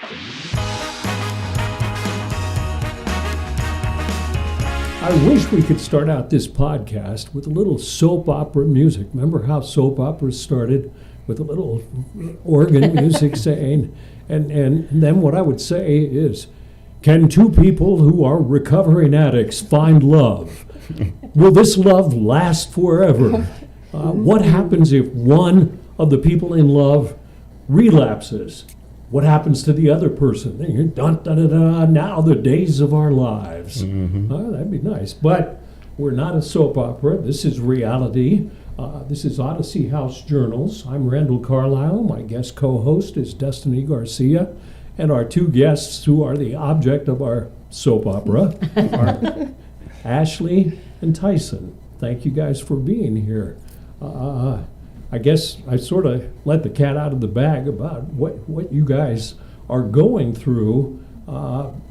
I wish we could start out this podcast with a little soap opera music. Remember how soap operas started with a little organ music saying, and then what I would say is, can two people who are recovering addicts find love? Will this love last forever? What happens if one of the people in love relapses? What happens to the other person? Dun, dun, dun, dun, now the days of our lives. That'd be nice. But we're not a soap opera. This is reality. This is Odyssey House Journals. I'm Randall Carlisle. My guest co-host is Destiny Garcia. And our two guests who are the object of our soap opera are Ashley and Tyson. Thank you guys for being here. I guess I sort of let the cat out of the bag about what you guys are going through.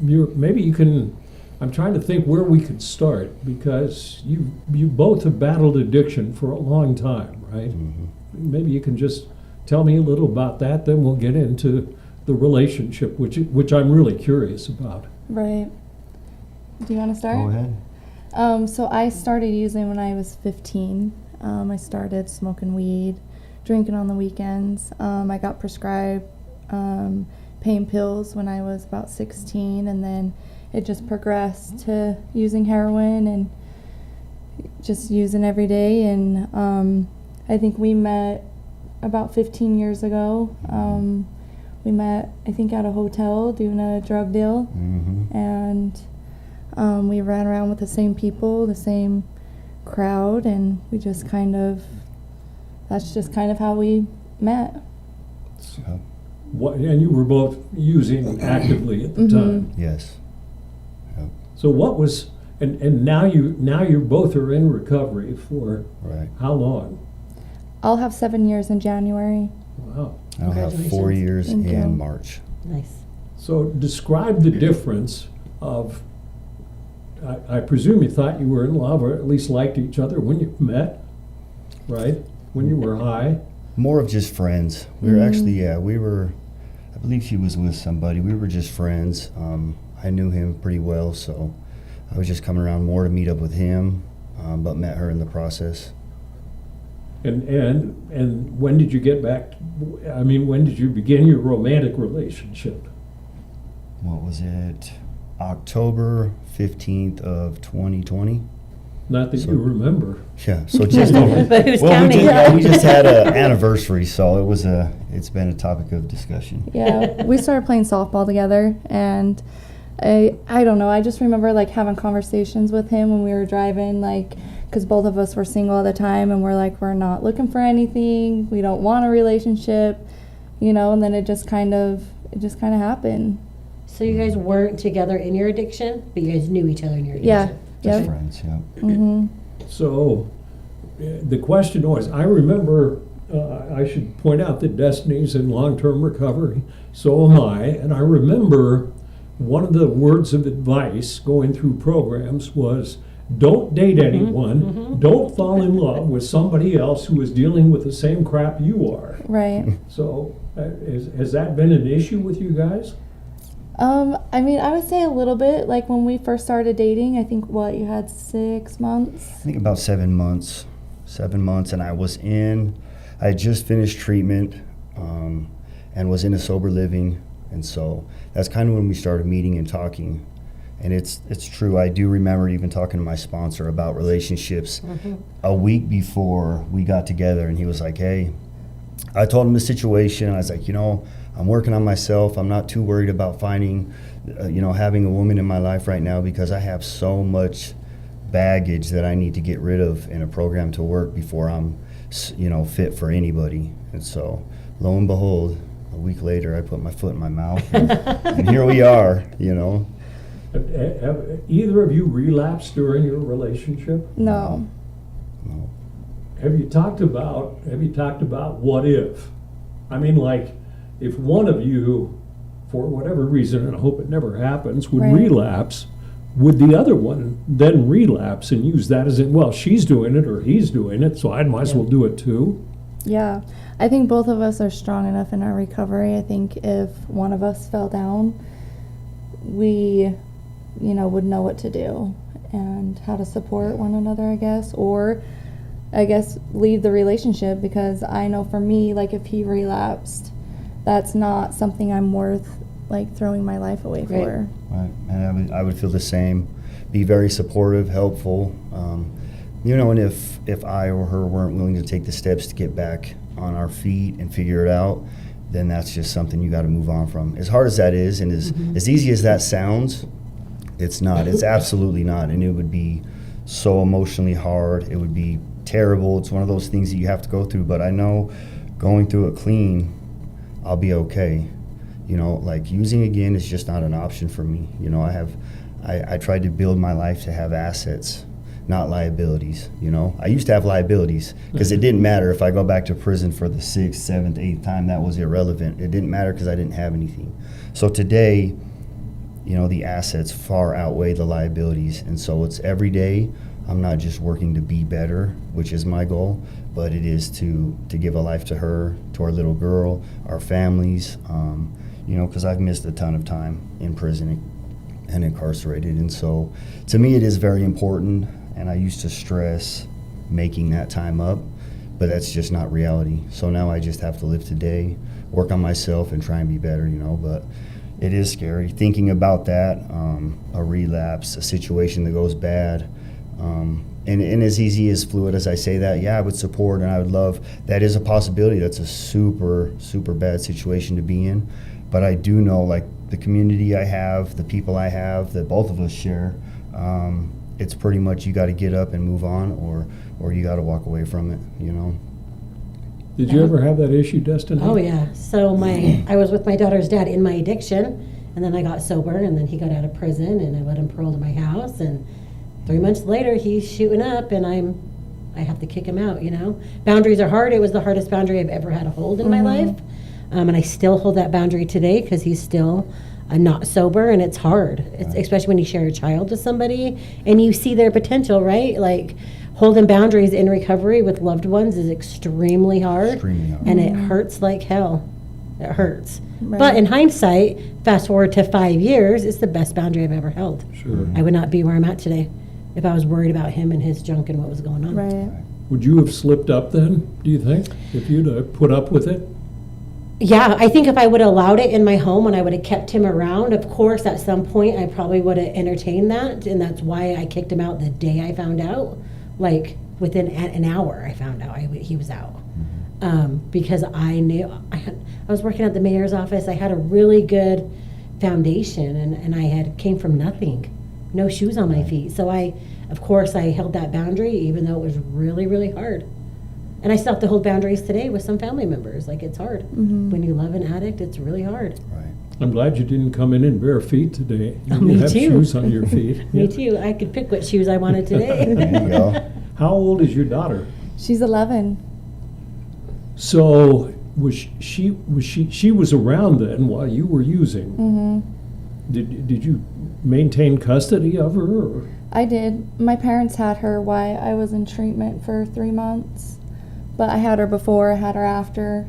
Maybe you can, I'm trying to think where we could start, because you both have battled addiction for a long time, right? Mm-hmm. Maybe you can just tell me a little about that, then we'll get into the relationship, which I'm really curious about. Right. Do you want to start? Go ahead. So I started using when I was 15. I started smoking weed, drinking on the weekends. I got prescribed pain pills when I was about 16, and then it just progressed to using heroin and just using every day. And I think we met about 15 years ago. We met, I think, at a hotel doing a drug deal. Mm-hmm. And we ran around with the same people, the same crowd, and we just that's just kind of how we met. So, and you were both using actively at the time. yes. Yep. So what was, and now you both are in recovery for Right. how long? I'll have 7 years in January. Wow. I'll have 4 years Thank you. in March. Nice. So describe the difference of, I presume you thought you were in love, or at least liked each other when you met, right? When you were high? More of just friends. We were actually, I believe she was with somebody. We were just friends. I knew him pretty well, so I was just coming around more to meet up with him, but met her in the process. And when did you get back, when did you begin your romantic relationship? What was it? October 15th of 2020. Not that you remember. Yeah, so just But who's counting? we just had an anniversary, so it's been a topic of discussion. Yeah, we started playing softball together, and I don't know, I just remember like having conversations with him when we were driving, like, because both of us were single at the time, and we're like, we're not looking for anything, we don't want a relationship, and then it just kind of happened. So you guys weren't together in your addiction, but you guys knew each other in your addiction. Yeah. Just Yep. friends, yeah. Mm-hmm. So the question was, I remember, I should point out that Destiny's in long-term recovery, so am I, and I remember one of the words of advice going through programs was, don't date anyone, don't fall in love with somebody else who is dealing with the same crap you are. Right. So has that been an issue with you guys? I would say a little bit. Like when we first started dating, I think you had 6 months? I think about 7 months. 7 months, and I had just finished treatment and was in a sober living, and so that's kind of when we started meeting and talking. And it's true, I do remember even talking to my sponsor about relationships a week before we got together, and he was like, hey, I told him the situation. I was like, I'm working on myself. I'm not too worried about finding, having a woman in my life right now, because I have so much baggage that I need to get rid of in a program to work before I'm, fit for anybody. And so, lo and behold, a week later, I put my foot in my mouth, and here we are, Have either of you relapsed during your relationship? No. No. Have you talked about what if? If one of you, for whatever reason, and I hope it never happens, would relapse, would the other one then relapse and use that as she's doing it or he's doing it, so I might as well do it too? Yeah, I think both of us are strong enough in our recovery. I think if one of us fell down, we, would know what to do and how to support one another, I guess, or I guess leave the relationship, because I know for me, like if he relapsed, that's not something I'm worth like throwing my life away for. Right, and I would feel the same. Be very supportive, helpful. And if I or her weren't willing to take the steps to get back on our feet and figure it out, then that's just something you got to move on from. As hard as that is, and as easy as that sounds, it's not. It's absolutely not. And it would be so emotionally hard. It would be terrible. It's one of those things that you have to go through. But I know going through it clean, I'll be okay. Like using again is just not an option for me. I tried to build my life to have assets, not liabilities. I used to have liabilities because it didn't matter if I go back to prison for the 6th, 7th, 8th time. That was irrelevant. It didn't matter because I didn't have anything. So today, the assets far outweigh the liabilities, and so it's every day. I'm not just working to be better, which is my goal, but it is to give a life to her, to our little girl, our families. Because I've missed a ton of time in prison and incarcerated, and so to me it is very important. And I used to stress making that time up, but that's just not reality. So now I just have to live today, work on myself, and try and be better, But it is scary thinking about that, a relapse, a situation that goes bad. And as easy as fluid as I say that, yeah, I would support and I would love. That is a possibility. That's a super, super bad situation to be in. But I do know, like, the community I have, the people I have, that both of us share, it's pretty much you got to get up and move on, or you got to walk away from it, Did you ever have that issue, Destiny? Oh yeah. So I was with my daughter's dad in my addiction, and then I got sober, and then he got out of prison, and I let him parole to my house, and 3 months later he's shooting up, and I have to kick him out. Boundaries are hard. It was the hardest boundary I've ever had to hold in my life, and I still hold that boundary today because he's still not sober, and it's hard. It's especially when you share a child with somebody and you see their potential, right? Like, holding boundaries in recovery with loved ones is extremely hard. And it hurts like hell. It hurts. Right. But in hindsight, fast forward to 5 years, it's the best boundary I've ever held. Sure. I would not be where I'm at today if I was worried about him and his junk and what was going on. Right. Would you have slipped up then, do you think, if you'd put up with it? Yeah, I think if I would have allowed it in my home and I would have kept him around, of course, at some point I probably would have entertained that, and that's why I kicked him out the day I found out. Like, within an hour I found out he was out. Because I knew I was working at the mayor's office. I had a really good foundation, and I came from nothing, no shoes on my feet. So of course I held that boundary, even though it was really, really hard. And I still have to hold boundaries today with some family members. Like, it's hard. When you love an addict, it's really hard. Right. I'm glad you didn't come in bare feet today. You Me have too. shoes on your feet. Me too. I could pick what shoes I wanted today. There you go. How old is your daughter? She's 11. So she was around then while you were using. Did you maintain custody of her? Or? I did. My parents had her while I was in treatment for 3 months. But I had her before, I had her after.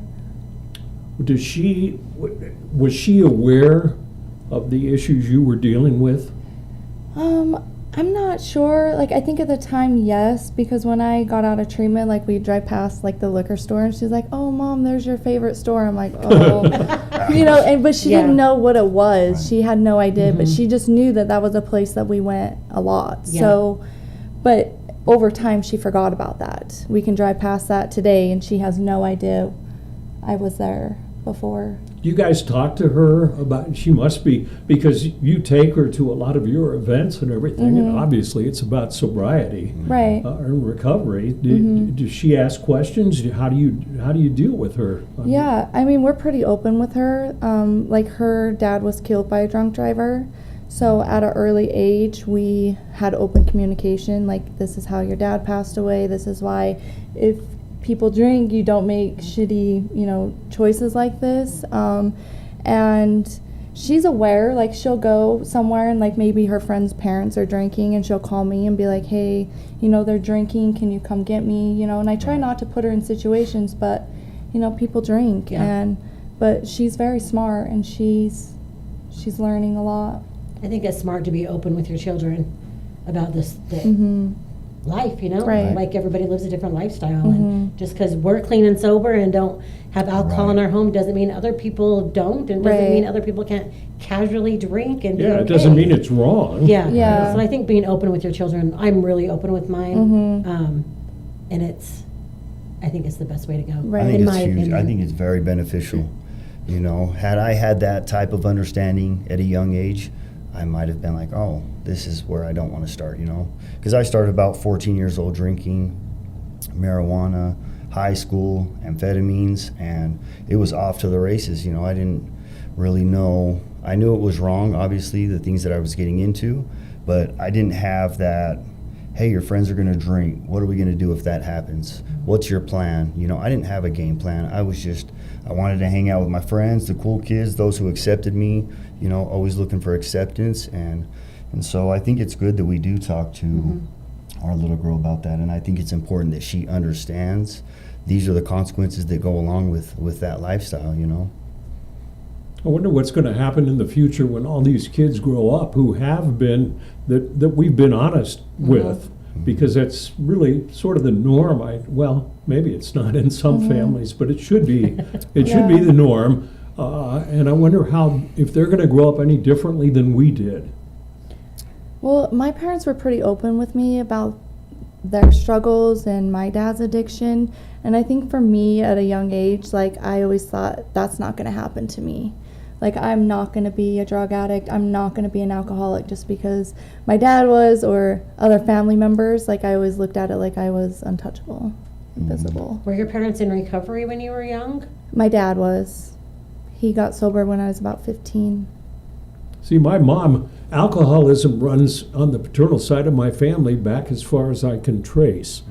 Was she aware of the issues you were dealing with? I'm not sure. Like, I think at the time, yes, because when I got out of treatment, like, we'd drive past, like, the liquor store, and she's like, "Oh, Mom, there's your favorite store." I'm like, "Oh." But she didn't know what it was. Right. She had no idea, but she just knew that was a place that we went a lot. Yeah. So, but over time, she forgot about that. We can drive past that today, and she has no idea I was there before. You guys talk to her about, she must be, because you take her to a lot of your events and everything, and obviously it's about sobriety, right, and recovery. Does she ask questions? How do you deal with her? Yeah, I mean, we're pretty open with her. Like, her dad was killed by a drunk driver, so at an early age we had open communication. Like, this is how your dad passed away. This is why, if people drink, you don't make shitty, choices like this. And she's aware. Like, she'll go somewhere and, like, maybe her friend's parents are drinking, and she'll call me and be like, hey, you know, they're drinking, can you come get me, you know? And I try not to put her in situations, but, you know, people drink. But she's very smart, and she's learning a lot. I think it's smart to be open with your children about this life, you know? Right. Like, everybody lives a different lifestyle. And just because we're clean and sober and don't have alcohol in our home doesn't mean other people don't, and doesn't mean other people can't casually drink and be okay. It doesn't mean it's wrong. Yeah. So I think being open with your children, I'm really open with mine. And I think it's the best way to go. Right. I think in it's my huge. opinion. I think it's very beneficial. You know, had I had that type of understanding at a young age, I might have been like, oh, this is where I don't want to start, you know? Because I started about 14 years old drinking marijuana, high school, amphetamines, and it was off to the races, you know? I didn't really know. I knew it was wrong, obviously, the things that I was getting into, but I didn't have that, hey, your friends are going to drink. What are we going to do if that happens? What's your plan? You know, I didn't have a game plan. I wanted to hang out with my friends, the cool kids, those who accepted me, you know, always looking for acceptance. And so I think it's good that we do talk to our little girl about that. And I think it's important that she understands these are the consequences that go along with that lifestyle, you know. I wonder what's going to happen in the future when all these kids grow up who have been, that we've been honest with, because that's really sort of the norm. Well, maybe it's not in some families, but it should be. It should be the norm. And I wonder if they're going to grow up any differently than we did. Well, my parents were pretty open with me about their struggles and my dad's addiction. And I think for me at a young age, like, I always thought that's not going to happen to me. Like, I'm not going to be a drug addict. I'm not going to be an alcoholic just because my dad was or other family members. Like, I always looked at it like I was untouchable, invisible. Were your parents in recovery when you were young? My dad was. He got sober when I was about 15. See, my mom, alcoholism runs on the paternal side of my family back as far as I can trace.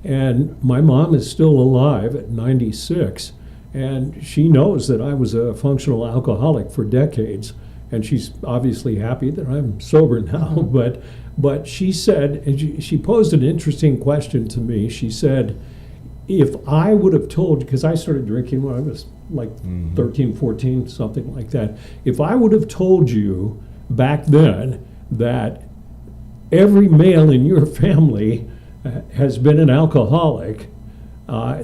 And my mom is still alive at 96. And she knows that I was a functional alcoholic for decades, and she's obviously happy that I'm sober now. But she said, and she posed an interesting question to me. She said, if I would have told, because I started drinking when I was like 13, 14, something like that. If I would have told you back then that every male in your family has been an alcoholic,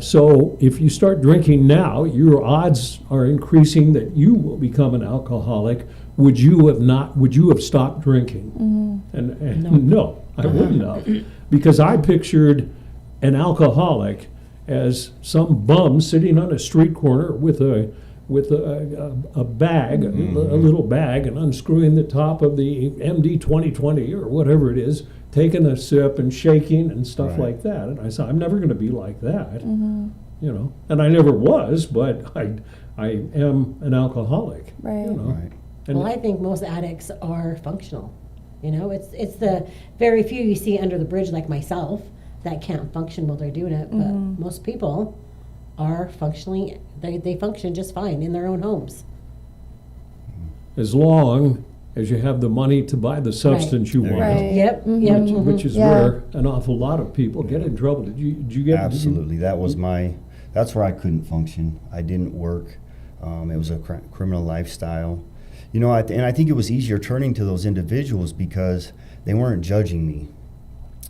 so if you start drinking now, your odds are increasing that you will become an alcoholic. Would you have stopped drinking? And no, I wouldn't have, because I pictured an alcoholic as some bum sitting on a street corner with a bag, a little bag, and unscrewing the top of the MD 2020 or whatever it is, taking a sip and shaking and stuff like that. And I said, I'm never going to be like that, you know. And I never was, but I am an alcoholic. Right. You know? Well, I think most addicts are functional. You know, it's the very few you see under the bridge like myself that can't function while they're doing it. But most people are functioning, they function just fine in their own homes. As long as you have the money to buy the substance you want. Right. Yep. Which is where an awful lot of people get in trouble. Did you get? Absolutely. That's where I couldn't function. I didn't work. It was a criminal lifestyle. You know, and I think it was easier turning to those individuals because they weren't judging me.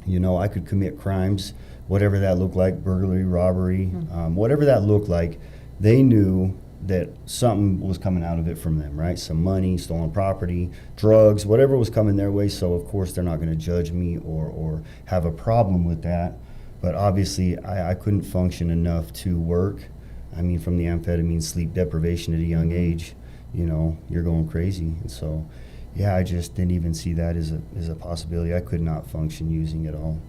You know, I could commit crimes, whatever that looked like, burglary, robbery, whatever that looked like. They knew that something was coming out of it from them, right? Some money, stolen property, drugs, whatever was coming their way. So, of course, they're not going to judge me or have a problem with that. But obviously, I couldn't function enough to work. I mean, from the amphetamine, sleep deprivation at a young age, you know, you're going crazy. And so, yeah, I just didn't even see that as a possibility. I could not function using it all.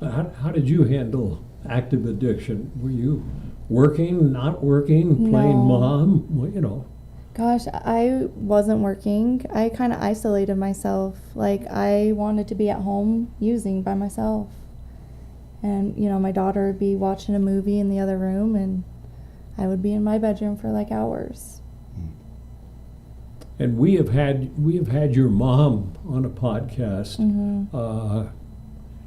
How did you handle active addiction? Were you working, not working, playing mom? Well, you know. Gosh, I wasn't working. I kind of isolated myself. Like, I wanted to be at home using by myself. And, you know, my daughter would be watching a movie in the other room, and I would be in my bedroom for like hours. and we have had your mom on a podcast,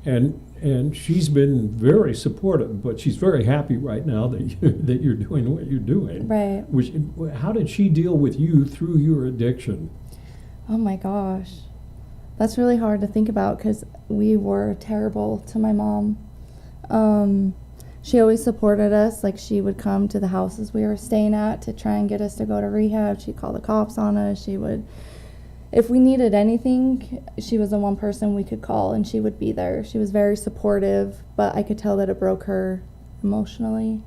and she's been very supportive, but she's very happy right now that you're doing what you're doing. Right. How did she deal with you through your addiction? Oh my gosh. That's really hard to think about because we were terrible to my mom. She always supported us. Like, she would come to the houses we were staying at to try and get us to go to rehab. She'd call the cops on us. She would, if we needed anything, she was the one person we could call, and she would be there. She was very supportive, but I could tell that it broke her emotionally.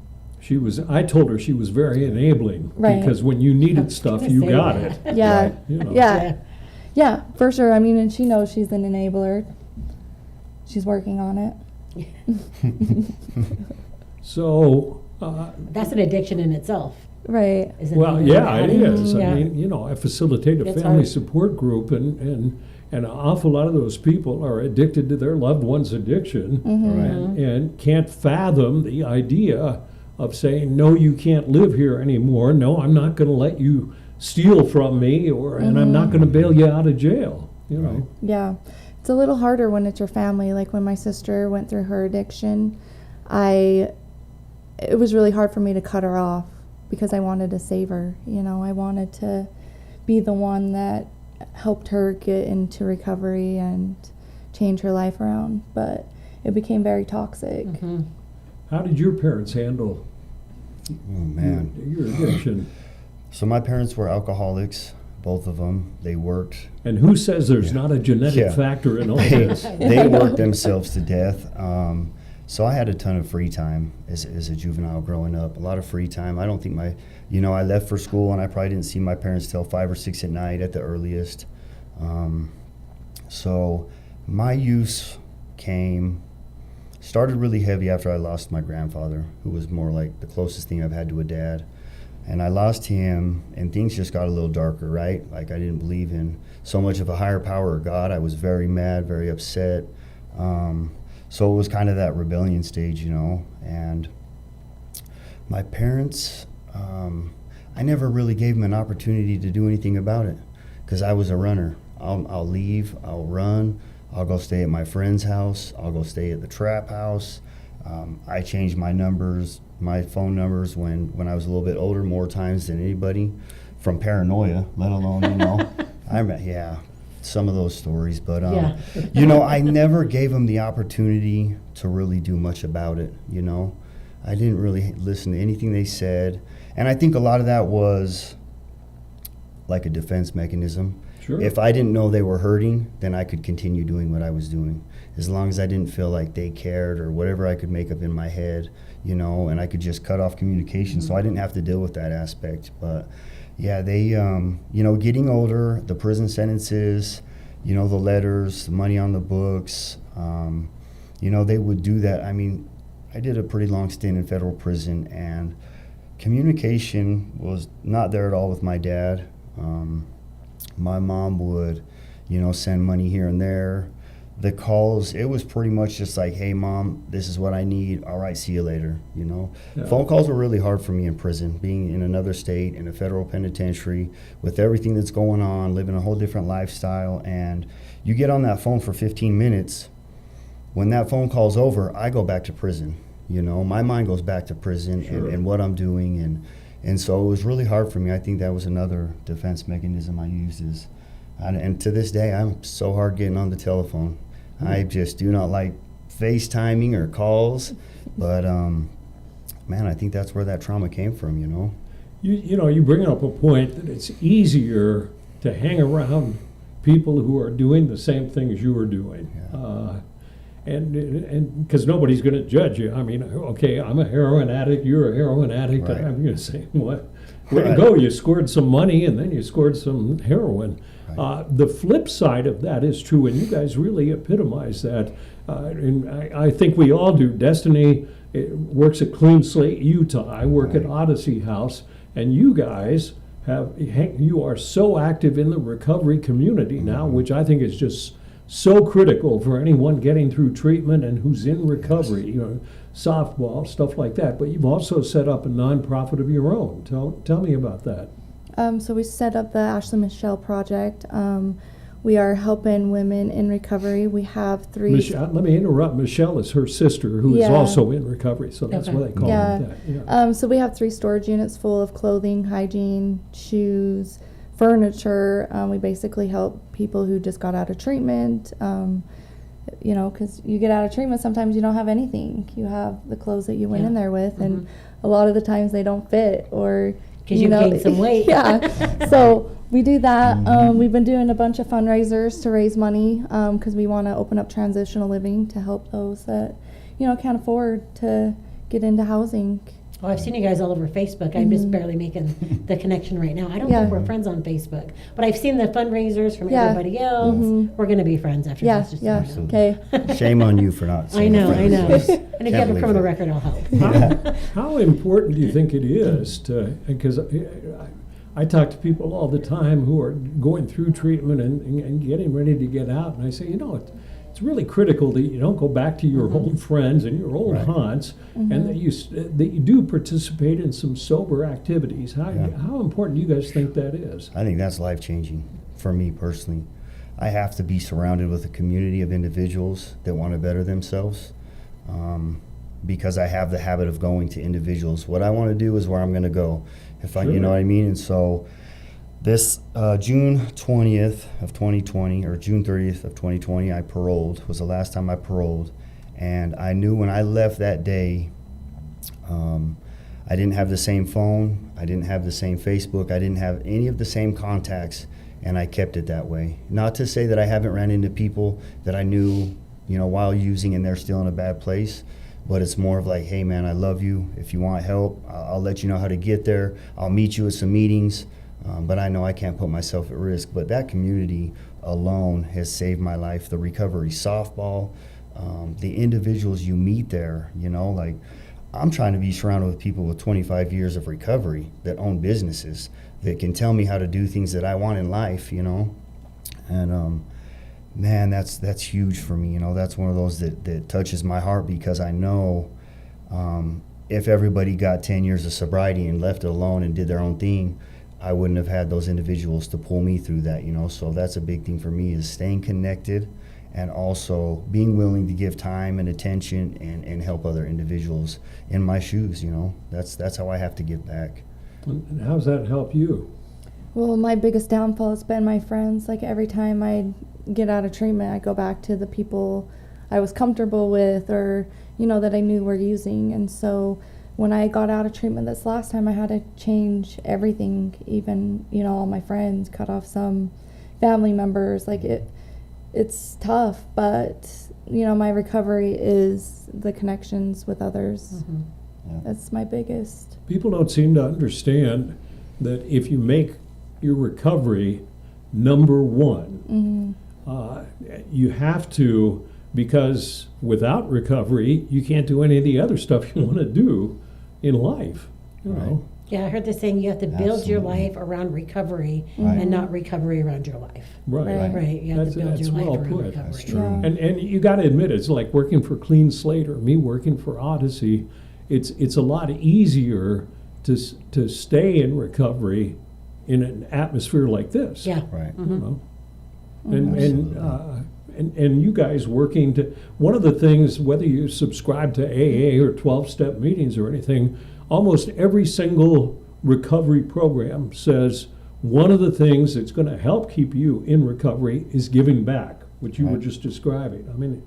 I told her she was very enabling, Right. because when you needed stuff, you got it. Yeah. Right. You know. Yeah, for sure. I mean, and she knows she's an enabler. She's working on it. So, That's an addiction in itself. Right. Isn't well, it? yeah, it is. Yeah. I mean, I facilitate a It's family hard. support group, and an awful lot of those people are addicted to their loved one's addiction, and can't fathom the idea of saying, no, you can't live here anymore. No, I'm not going to let you steal from me, and I'm not going to bail you out of jail. Yeah. It's a little harder when it's your family. Like, when my sister went through her addiction, it was really hard for me to cut her off because I wanted to save her. I wanted to be the one that helped her get into recovery and change her life around. But it became very toxic. How did your parents handle Oh, man. your addiction? So my parents were alcoholics, both of them. They worked. And who says there's not a genetic Yeah. factor in all this? They worked themselves to death. So I had a ton of free time as a juvenile growing up, a lot of free time. I don't think I left for school and I probably didn't see my parents till 5 or 6 at night at the earliest. So my use started really heavy after I lost my grandfather, who was more like the closest thing I've had to a dad. And I lost him, and things just got a little darker, right? Like, I didn't believe in so much of a higher power or God. I was very mad, very upset. So it was kind of that rebellion stage, And my parents, I never really gave them an opportunity to do anything about it because I was a runner. I'll leave, I'll run, I'll go stay at my friend's house, I'll go stay at the trap house. I changed my phone numbers when I was a little bit older, more times than anybody, from paranoia, let alone, some of those stories. But, I never gave them the opportunity to really do much about it, I didn't really listen to anything they said. And I think a lot of that was like a defense mechanism. Sure. If I didn't know they were hurting, then I could continue doing what I was doing. As long as I didn't feel like they cared or whatever I could make up in my head, and I could just cut off communication so I didn't have to deal with that aspect. But yeah, they, getting older, the prison sentences, the letters, the money on the books, they would do that. I mean, I did a pretty long stint in federal prison, and communication was not there at all with my dad. My mom would, send money here and there. The calls, it was pretty much just like, hey, Mom, this is what I need. All right, see you later, Yeah. Phone calls were really hard for me in prison, being in another state, in a federal penitentiary, with everything that's going on, living a whole different lifestyle. And you get on that phone for 15 minutes. When that phone call's over, I go back to prison. My mind goes back to prison. Sure. and what I'm doing. And so it was really hard for me. I think that was another defense mechanism I used and to this day, I'm so hard getting on the telephone. I just do not like FaceTiming or calls. But, man, I think that's where that trauma came from, You bring up a point that it's easier to hang around people who are doing the same things you are doing. Yeah. And because nobody's going to judge you. I mean, okay, I'm a heroin addict, you're a heroin addict, Right. and I'm going to say, what? Way to go, you scored some money and then you scored some heroin. Right. The flip side of that is true, and you guys really epitomize that. And I think we all do. Destiny works at Clean Slate, Utah. I work at Odyssey House, and you guys you are so active in the recovery community now, which I think is just so critical for anyone getting through treatment and who's in recovery, softball, stuff like that. But you've also set up a nonprofit of your own. Tell me about that. So we set up the Ashley Michelle Project. We are helping women in recovery. We have 3. Michelle, let me interrupt. Michelle is her sister, who is Yeah. also in recovery, so that's Okay. why they call Yeah. it that. Yeah. So we have 3 storage units full of clothing, hygiene, shoes, furniture. We basically help people who just got out of treatment. You know, because you get out of treatment, sometimes you don't have anything. You have the clothes that you went in there with, and a lot of the times they don't fit, or Because you gained some weight. Yeah. So we do that. We've been doing a bunch of fundraisers to raise money because we want to open up transitional living to help those that, you know, can't afford to get into housing. Well, I've seen you guys all over Facebook. I'm just barely making the connection right now. I don't Yeah. think we're friends on Facebook, but I've seen the fundraisers from Yeah. everybody else. We're going to be friends after Yeah, this. Just yeah. so you know. Okay. Shame on you for not I saying know, I friends. know. Yes. And if you Can't have a believe criminal it. record, I'll help. How important do you think it is to, because I talk to people all the time who are going through treatment and getting ready to get out, and I say, you know, it's really critical that you don't go back to your old friends and your old Right. haunts, and that you do participate in some sober activities. How important do you guys think that is? I think that's life-changing for me personally. I have to be surrounded with a community of individuals that want to better themselves, because I have the habit of going to individuals. What I want to do is where I'm going to go, if I, you know what I mean. And so, this June 20th of 2020 or June 30th of 2020, I paroled. Was the last time I paroled, and I knew when I left that day, I didn't have the same phone, I didn't have the same Facebook, I didn't have any of the same contacts, and I kept it that way. Not to say that I haven't ran into people that I knew, you know, while using and they're still in a bad place, but it's more of like, hey man, I love you. If you want help, I'll let you know how to get there. I'll meet you at some meetings, but I know I can't put myself at risk. But that community alone has saved my life. The recovery softball, the individuals you meet there, you know, like, I'm trying to be surrounded with people with 25 years of recovery that own businesses that can tell me how to do things that I want in life, you know. And man, that's huge for me, you know. That's one of those that touches my heart, because I know if everybody got 10 years of sobriety and left it alone and did their own thing, I wouldn't have had those individuals to pull me through that, you know. So that's a big thing for me, is staying connected and also being willing to give time and attention and help other individuals in my shoes, you know. That's how I have to give back. And how's that help you? Well, my biggest downfall has been my friends. Like, every time I get out of treatment, I go back to the people I was comfortable with, or, you know, that I knew were using. And so when I got out of treatment this last time, I had to change everything, even, you know, all my friends, cut off some family members. Like, it's tough, but, you know, my recovery is the connections with others. Yeah. That's my biggest. People don't seem to understand that if you make your recovery number one, you have to, because without recovery, you can't do any of the other stuff you want to do in life, you know. Yeah, I heard this saying, you have to build your Absolutely. life around recovery Right. and not recovery around your life. Right. Right, you have That's- to build that's your life well around put. recovery. That's true. Yeah. And you got to admit, it's like working for Clean Slate or me working for Odyssey. It's a lot easier to stay in recovery in an atmosphere like this. Yeah. Right. You know? Absolutely. And you guys working to, one of the things, whether you subscribe to AA or 12-step meetings or anything, almost every single recovery program says one of the things that's going to help keep you in recovery is giving back, which you were Right. just describing. I mean,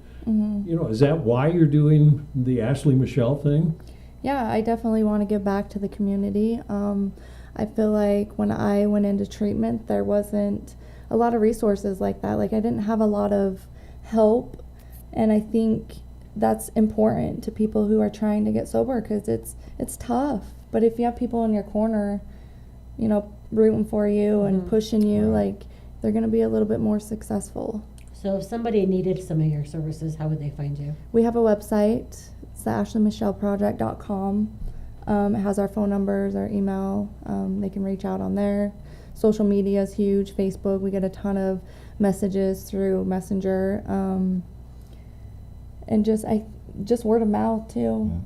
you know, is that why you're doing the Ashley Michelle thing? Yeah, I definitely want to give back to the community. I feel like when I went into treatment, there wasn't a lot of resources like that. Like, I didn't have a lot of help, and I think that's important to people who are trying to get sober, because it's tough. But if you have people in your corner, you know, rooting for you and pushing you, like, they're going to be a little bit more successful. So if somebody needed some of your services, how would they find you? We have a website. It's the ashleymichelleproject.com. It has our phone numbers, our email. They can reach out on there. Social media is huge. Facebook, we get a ton of messages through Messenger. And just word of mouth too.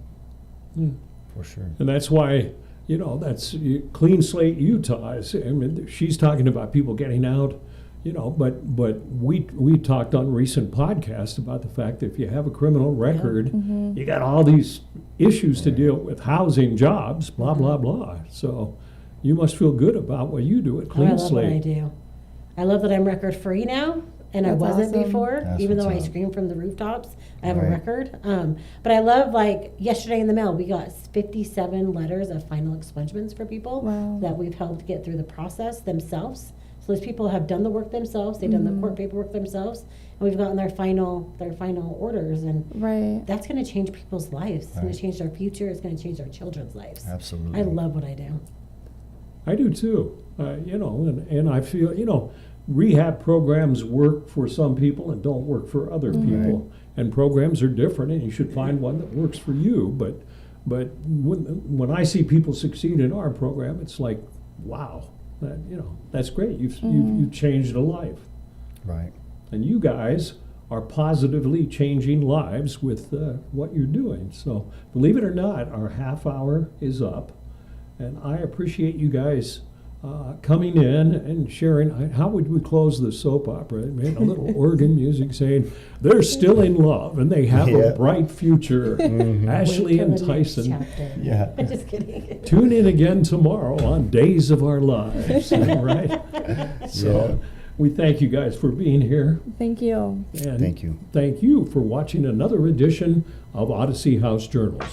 Yeah. For sure. And that's why you know, that's clean slate Utah. I mean, she's talking about people getting out, you know, but we talked on recent podcast about the fact that if you have a criminal record, you got all these issues to deal with, housing, jobs, blah, blah, blah. So you must feel good about what you do at Oh, I Clean love Slate. what I do. I love that I'm record free now, and I That's wasn't awesome. before. That's Even though I what's up. scream from the rooftops, I have a Right. record. But I love, like, yesterday in the mail, we got 57 letters of final expungements for people Wow. that we've helped get through the process themselves. So those people have done the work themselves, they've done the court paperwork themselves, and we've gotten their final orders, and Right. that's going to change people's lives. It's going Right. to change their future. It's going to change our children's lives. Absolutely. I love what I do. I do too. You know, and I feel, you know, rehab programs work for some people and don't work for other people. And programs are different, and you should find one that works for you. But when I see people succeed in our program, it's like, wow, that, you know, that's great. You've changed a life, Right. and you guys are positively changing lives with what you're doing. So believe it or not, our half hour is up, and I appreciate you guys coming in and sharing. How would we close the soap opera? It made a little organ music saying they're still in love and they have Yeah. a bright future. Ashley Wait till and the next Tyson. chapter. Yeah. Just kidding. Tune in again tomorrow on Days of Our Lives, right? So we thank you guys for being here. Thank you. And Thank you. thank you for watching another edition of Odyssey House Journals.